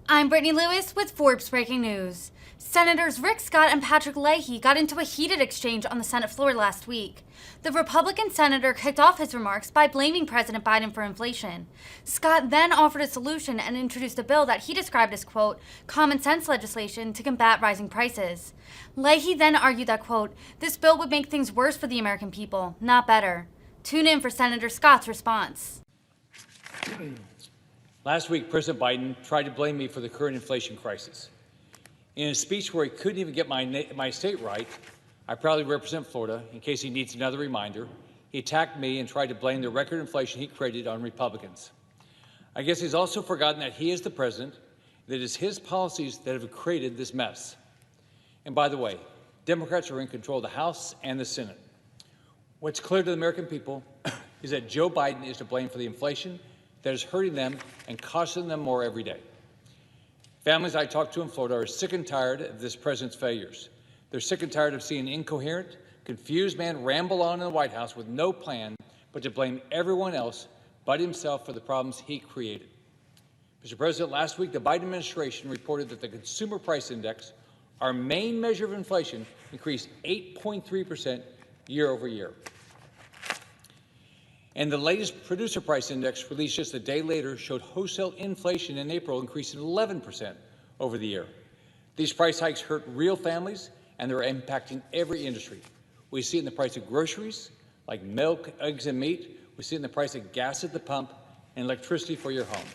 I'm Brittany Lewis with Forbes Breaking News. Senators Rick Scott and Patrick Leahy got into a heated exchange on the Senate floor last week. The Republican senator kicked off his remarks by blaming President Biden for inflation. Scott then offered a solution and introduced a bill that he described as, quote, common sense legislation to combat rising prices. Leahy then argued that, quote, this bill would make things worse for the American people, not better. Tune in for Senator Scott's response. Last week, President Biden tried to blame me for the current inflation crisis. In a speech where he couldn't even get my state right, I proudly represent Florida, in case he needs another reminder, he attacked me and tried to blame the record inflation he created on Republicans. I guess he's also forgotten that he is the president, that it is his policies that have created this mess. And by the way, Democrats are in control of the House and the Senate. What's clear to the American people is that Joe Biden is to blame for the inflation that is hurting them and costing them more every day. Families I talk to in Florida are sick and tired of this president's failures. They're sick and tired of seeing an incoherent, confused man ramble on in the White House with no plan but to blame everyone else but himself for the problems he created. Mr. President, last week the Biden administration reported that the Consumer Price Index, our main measure of inflation, increased 8.3% year over year. And the latest Producer Price Index, released just a day later, showed wholesale inflation in April increasing 11% over the year. These price hikes hurt real families, and they're impacting every industry. We see it in the price of groceries, like milk, eggs, and meat. We see it in the price of gas at the pump and electricity for your home.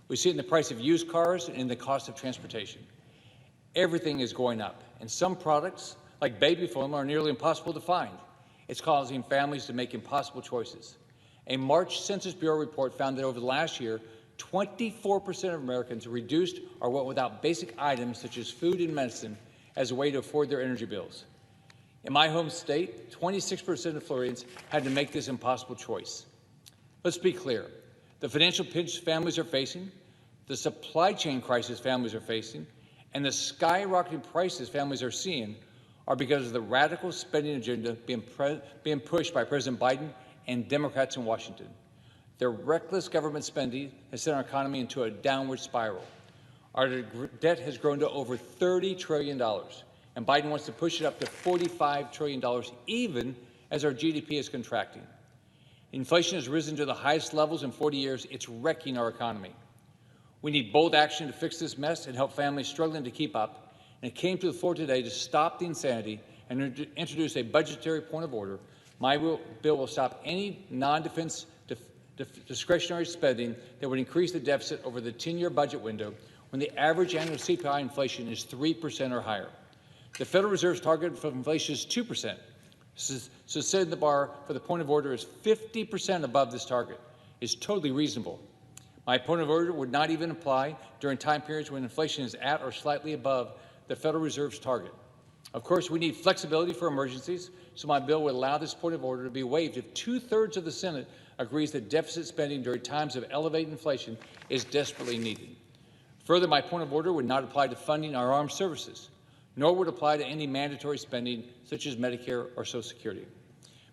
We see it in the price of used cars and in the cost of transportation. Everything is going up, and some products, like baby formula, are nearly impossible to find. It's causing families to make impossible choices. A March Census Bureau report found that over the last year, 24% of Americans reduced or went without basic items such as food and medicine as a way to afford their energy bills. In my home state, 26% of Floridians had to make this impossible choice. Let's be clear. The financial pinch families are facing, the supply chain crisis families are facing, and the skyrocketing prices families are seeing are because of the radical spending agenda being pushed by President Biden and Democrats in Washington. Their reckless government spending has sent our economy into a downward spiral. Our debt has grown to over $30 trillion, and Biden wants to push it up to $45 trillion, even as our GDP is contracting. Inflation has risen to the highest levels in 40 years. It's wrecking our economy. We need bold action to fix this mess and help families struggling to keep up. And it came to the floor today to stop the insanity and introduce a budgetary point of order. My bill will stop any non-defense discretionary spending that would increase the deficit over the 10-year budget window when the average annual CPI inflation is 3% or higher. The Federal Reserve's target for inflation is 2%. So setting the bar for the point of order is 50% above this target is totally reasonable. My point of order would not even apply during time periods when inflation is at or slightly above the Federal Reserve's target. Of course, we need flexibility for emergencies, so my bill would allow this point of order to be waived if 2/3 of the Senate agrees that deficit spending during times of elevated inflation is desperately needed. Further, my point of order would not apply to funding our armed services, nor would apply to any mandatory spending such as Medicare or Social Security.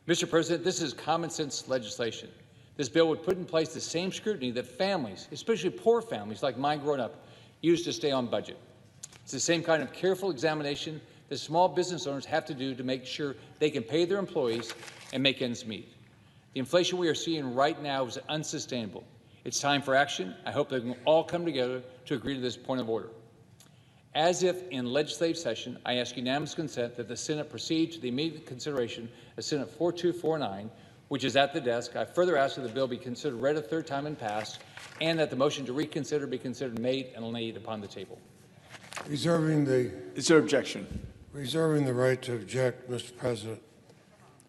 Mr. President, this is common sense legislation. This bill would put in place the same scrutiny that families, especially poor families like mine growing up, use to stay on budget. It's the same kind of careful examination that small business owners have to do to make sure they can pay their employees and make ends meet. The inflation we are seeing right now is unsustainable. It's time for action. I hope that we can all come together to agree to this point of order. As if in legislative session, I ask unanimous consent that the Senate proceed to the immediate consideration of Senate 4249, which is at the desk. I further ask that the bill be considered read a third time and passed, and that the motion to reconsider be considered made and laid upon the table. Is there objection? Reserving the right to object, Mr. President.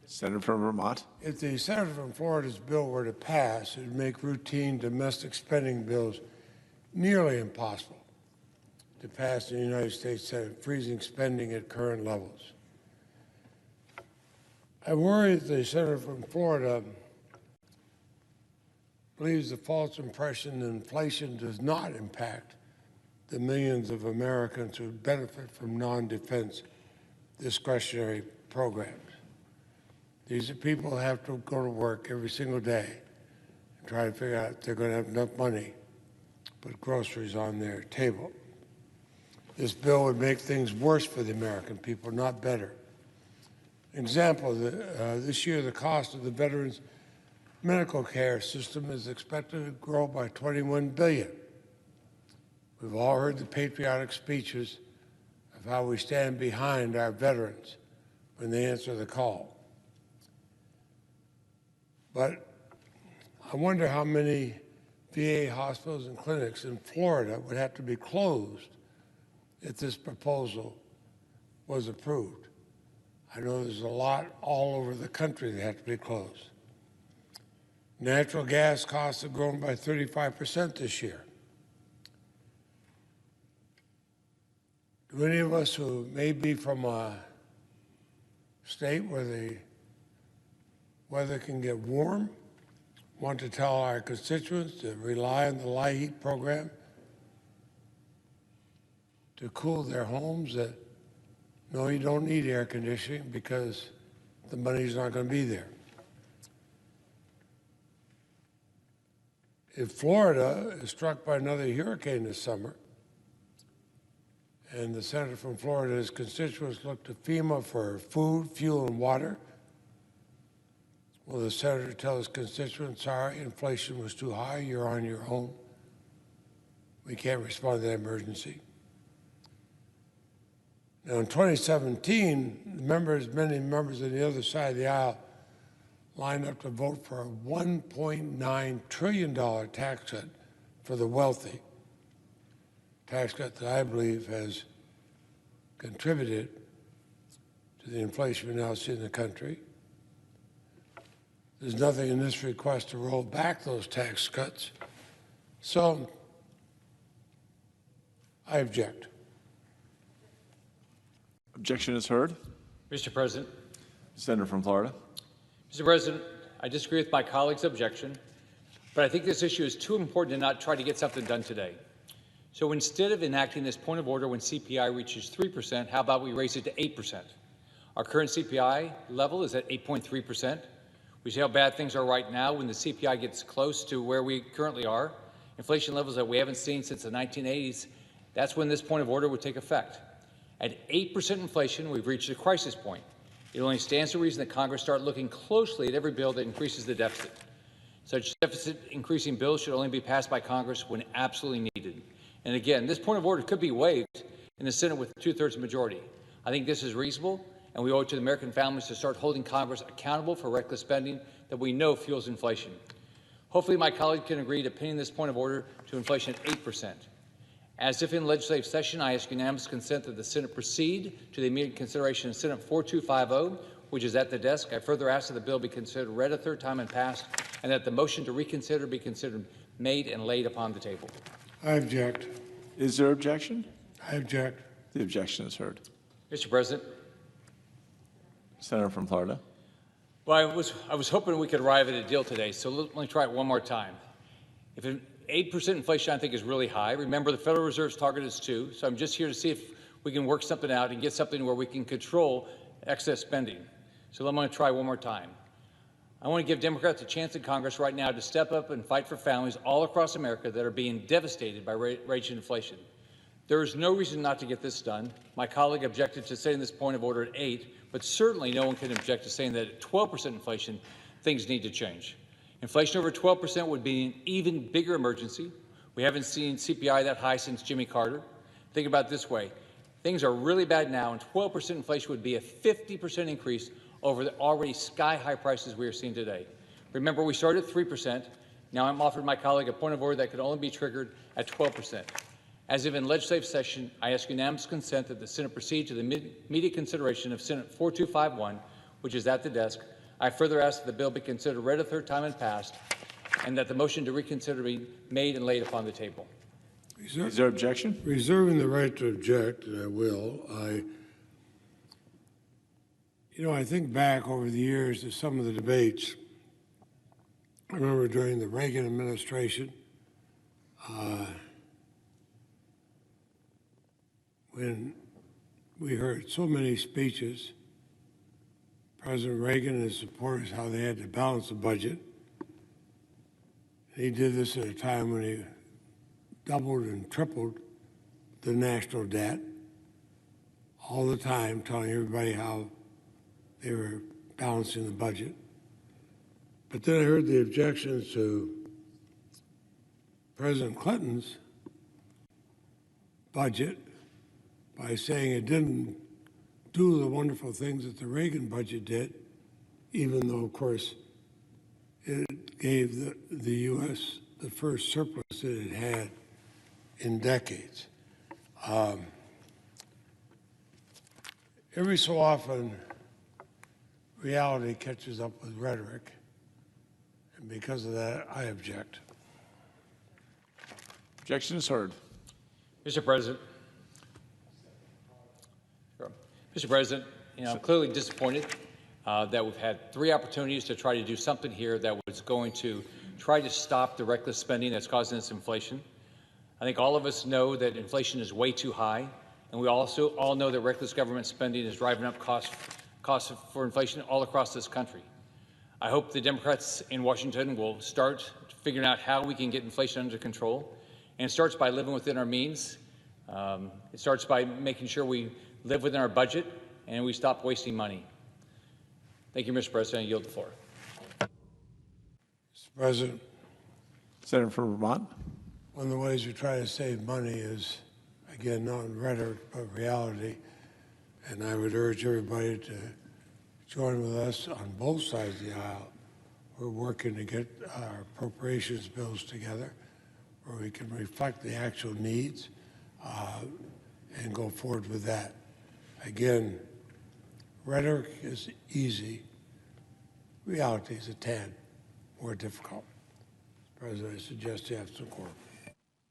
Senator from Vermont. If the senator from Florida's bill were to pass, it would make routine domestic spending bills nearly impossible to pass in the United States Senate, freezing spending at current levels. I worry that the senator from Florida believes the false impression that inflation does not impact the millions of Americans who benefit from non-defense discretionary programs. These are people who have to go to work every single day and try to figure out if they're going to have enough money put groceries on their table. This bill would make things worse for the American people, not better. Example, this year the cost of the veterans' medical care system is expected to grow by $21 billion. We've all heard the patriotic speeches of how we stand behind our veterans when they answer the call. But I wonder how many VA hospitals and clinics in Florida would have to be closed if this proposal was approved. I know there's a lot all over the country that have to be closed. Natural gas costs have grown by 35% this year. Do any of us who may be from a state where the weather can get warm want to tell our constituents to rely on the Leahy program to cool their homes, that no, you don't need air conditioning because the money's not going to be there? If Florida is struck by another hurricane this summer, and the senator from Florida, his constituents look to FEMA for food, fuel, and water, will the senator tell his constituents, sorry, inflation was too high, you're on your own? We can't respond to that emergency. Now, in 2017, many members on the other side of the aisle lined up to vote for a $1.9 trillion tax cut for the wealthy, tax cut that I believe has contributed to the inflation we now see in the country. There's nothing in this request to roll back those tax cuts, so I object. Objection is heard. Mr. President. Senator from Florida. Mr. President, I disagree with my colleague's objection, but I think this issue is too important to not try to get something done today. So instead of enacting this point of order when CPI reaches 3%, how about we raise it to 8%? Our current CPI level is at 8.3%. We see how bad things are right now when the CPI gets close to where we currently are. Inflation levels that we haven't seen since the 1980s, that's when this point of order would take effect. At 8% inflation, we've reached a crisis point. It only stands to reason that Congress start looking closely at every bill that increases the deficit. Such deficit-increasing bills should only be passed by Congress when absolutely needed. And again, this point of order could be waived in the Senate with a two-thirds majority. I think this is reasonable, and we owe it to the American families to start holding Congress accountable for reckless spending that we know fuels inflation. Hopefully, my colleague can agree to pinning this point of order to inflation at 8%. As if in legislative session, I ask unanimous consent that the Senate proceed to the immediate consideration of Senate 4250, which is at the desk. I further ask that the bill be considered read a third time and passed, and that the motion to reconsider be considered made and laid upon the table. I object. Is there objection? I object. The objection is heard. Mr. President. Senator from Florida. Well, I was hoping we could arrive at a deal today, so let me try it one more time. If 8% inflation, I think, is really high. Remember, the Federal Reserve's target is 2%, so I'm just here to see if we can work something out and get something where we can control excess spending. So I'm going to try one more time. I want to give Democrats a chance in Congress right now to step up and fight for families all across America that are being devastated by raging inflation. There is no reason not to get this done. My colleague objected to setting this point of order at 8%, but certainly no one can object to saying that at 12% inflation, things need to change. Inflation over 12% would be an even bigger emergency. We haven't seen CPI that high since Jimmy Carter. Think about it this way. Things are really bad now, and 12% inflation would be a 50% increase over the already sky-high prices we are seeing today. Remember, we started at 3%. Now I'm offering my colleague a point of order that could only be triggered at 12%. As if in legislative session, I ask unanimous consent that the Senate proceed to the immediate consideration of Senate 4251, which is at the desk. I further ask that the bill be considered read a third time and passed, and that the motion to reconsider be made and laid upon the table. Is there objection? Reserving the right to object, and I will. I think back over the years to some of the debates. I remember during the Reagan administration, when we heard so many speeches, President Reagan and his supporters, how they had to balance the budget. He did this at a time when he doubled and tripled the national debt all the time, telling everybody how they were balancing the budget. But then I heard the objections to President Clinton's budget by saying it didn't do the wonderful things that the Reagan budget did, even though, of course, it gave the U.S. the first surplus that it had in decades. Every so often, reality catches up with rhetoric, and because of that, I object. Objection is heard. Mr. President. Sure. Mr. President, I'm clearly disappointed that we've had 3 opportunities to try to do something here that was going to try to stop the reckless spending that's causing this inflation. I think all of us know that inflation is way too high, and we also all know that reckless government spending is driving up costs for inflation all across this country. I hope the Democrats in Washington will start figuring out how we can get inflation under control. And it starts by living within our means. It starts by making sure we live within our budget and we stop wasting money. Thank you, Mr. President. I yield the floor. Mr. President, Senator from Vermont. one of the ways we try to save money is, again, not rhetoric, but reality. And I would urge everybody to join with us on both sides of the aisle. We're working to get our appropriations bills together where we can reflect the actual needs and go forward with that. Again, rhetoric is easy. Reality is a tad more difficult. Mr. President, I suggest you have some quorum.